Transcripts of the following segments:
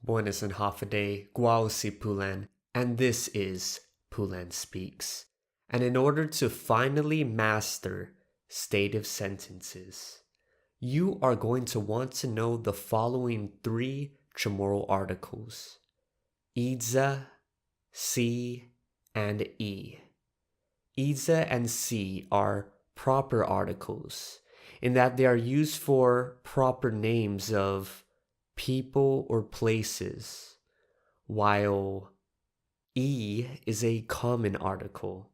Buenas and half a day, guau si Pulan, and this is Pulan Speaks. And in order to finally master stative sentences, you are going to want to know the following 3 Chamorro articles: Iza, si, and e. Iza and si are proper articles in that they are used for proper names of people or places, while e is a common article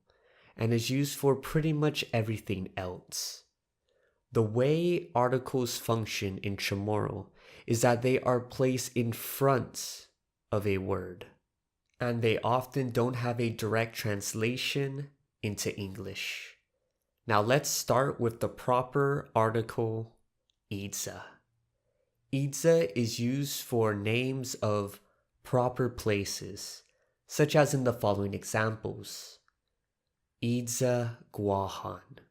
and is used for pretty much everything else. The way articles function in Chamorro is that they are placed in front of a word, and they often don't have a direct translation into English. Now let's start with the proper article, Iza. Iza is used for names of proper places, such as in the following examples: Iza Guahan,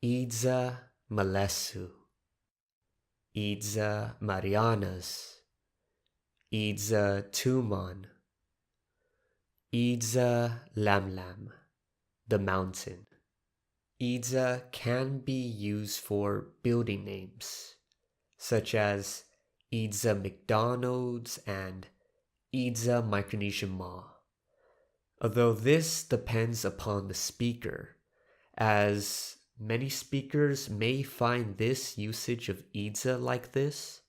Iza Malesu, Iza Marianas, Iza Tuman, Iza Lamlam, the mountain. Iza can be used for building names, such as Iya McDonald's and Iya Micronesian Ma. Although this depends upon the speaker, as many speakers may find this usage of Iza like this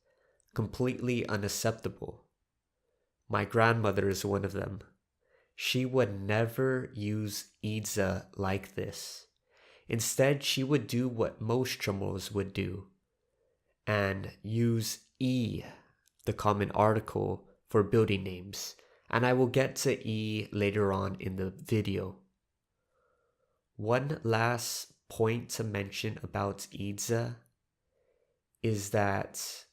completely unacceptable. My grandmother is one of them. She would never use Iza like this. Instead, she would do what most Chamorros would do and use e, the common article, for building names, and I will get to e later on in the video. One last point to mention about Iza is that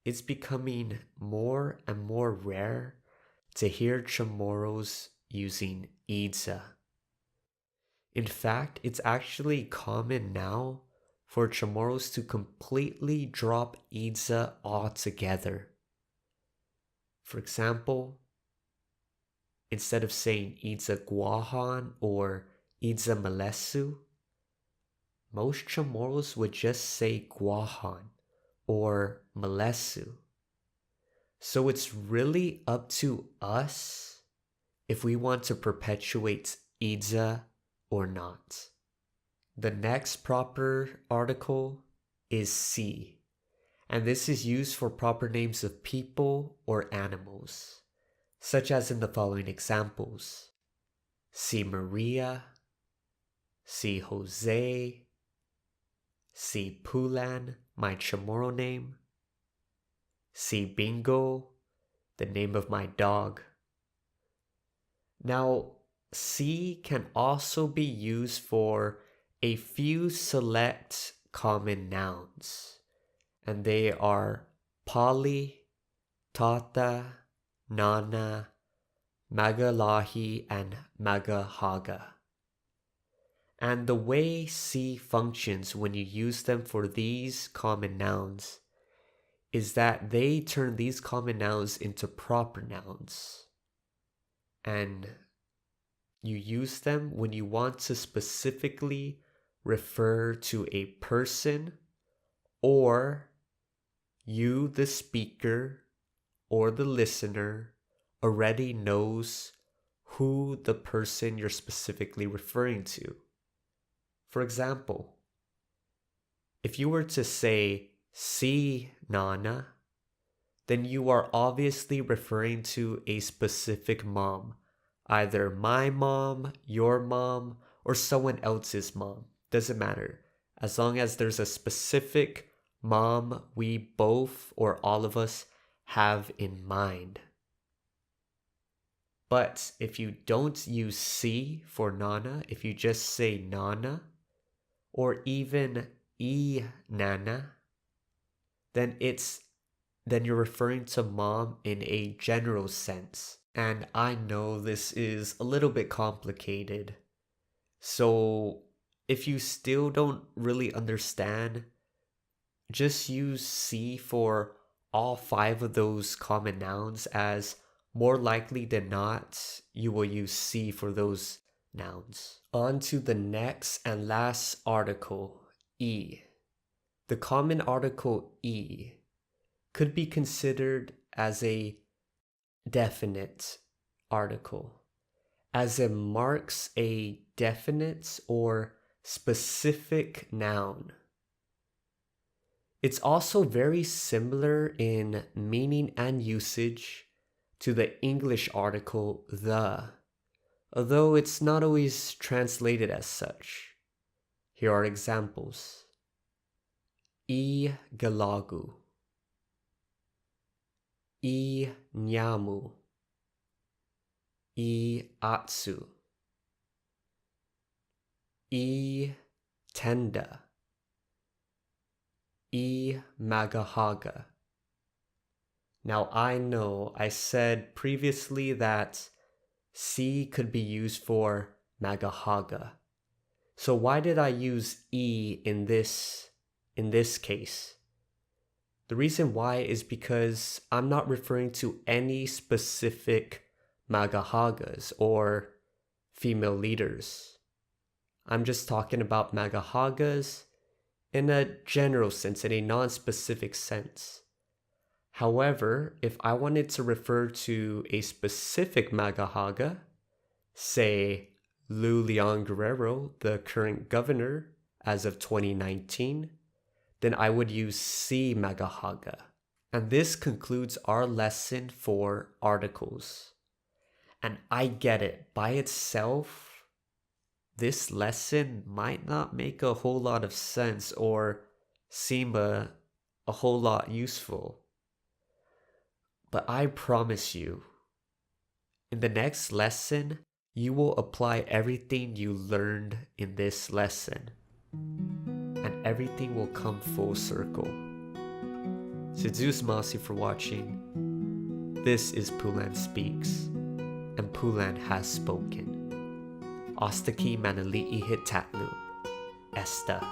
it's becoming more and more rare to hear Chamorros using Iza. In fact, it's actually common now for Chamorros to completely drop Iza altogether. For example, instead of saying Iza Guahan or Iza Malesu, most Chamorros would just say Guahan or Malesu. So it's really up to us if we want to perpetuate Iza or not. The next proper article is si, and this is used for proper names of people or animals, such as in the following examples: Si Maria, Si Jose, Si Pulan, my Chamorro name, Si Bingo, the name of my dog. Now, si can also be used for a few select common nouns, and they are Pali, Tata, Nana, Magalahi, and Magahaga. And the way si functions when you use them for these common nouns is that they turn these common nouns into proper nouns. And you use them when you want to specifically refer to a person, or you, the speaker, or the listener, already knows who the person you're specifically referring to. For example, if you were to say Si Nana, then you are obviously referring to a specific mom, either my mom, your mom, or someone else's mom. Doesn't matter. As long as there's a specific mom we both or all of us have in mind. But if you don't use si for Nana, if you just say Nana, or even Nana, then you're referring to mom in a general sense. And I know this is a little bit complicated. So if you still don't really understand, just use si for all 5 of those common nouns, as more likely than not, you will use C for those nouns. On to the next and last article, E. The common article E could be considered as a definite article, as it marks a definite or specific noun. It's also very similar in meaning and usage to the English article the, although it's not always translated as such. Here are examples. I galagu, I nyamu, I atsu, I tenda, I magahaga. Now I know I said previously that C could be used for magahaga. So why did I use E in this case? The reason why is because I'm not referring to any specific magahagas or female leaders. I'm just talking about magahagas in a general sense, in a non-specific sense. However, if I wanted to refer to a specific magahaga, say Leon Guerrero, the current governor as of 2019, then I would use C magahaga. And this concludes our lesson for articles. And I get it, by itself, this lesson might not make a whole lot of sense or seem a whole lot useful. But I promise you, in the next lesson, you will apply everything you learned in this lesson. And everything will come full circle. Zeus Masi for watching. This is Pulan Speaks, and Pulan has spoken. Ostaki manali'i hitatnu. Esta.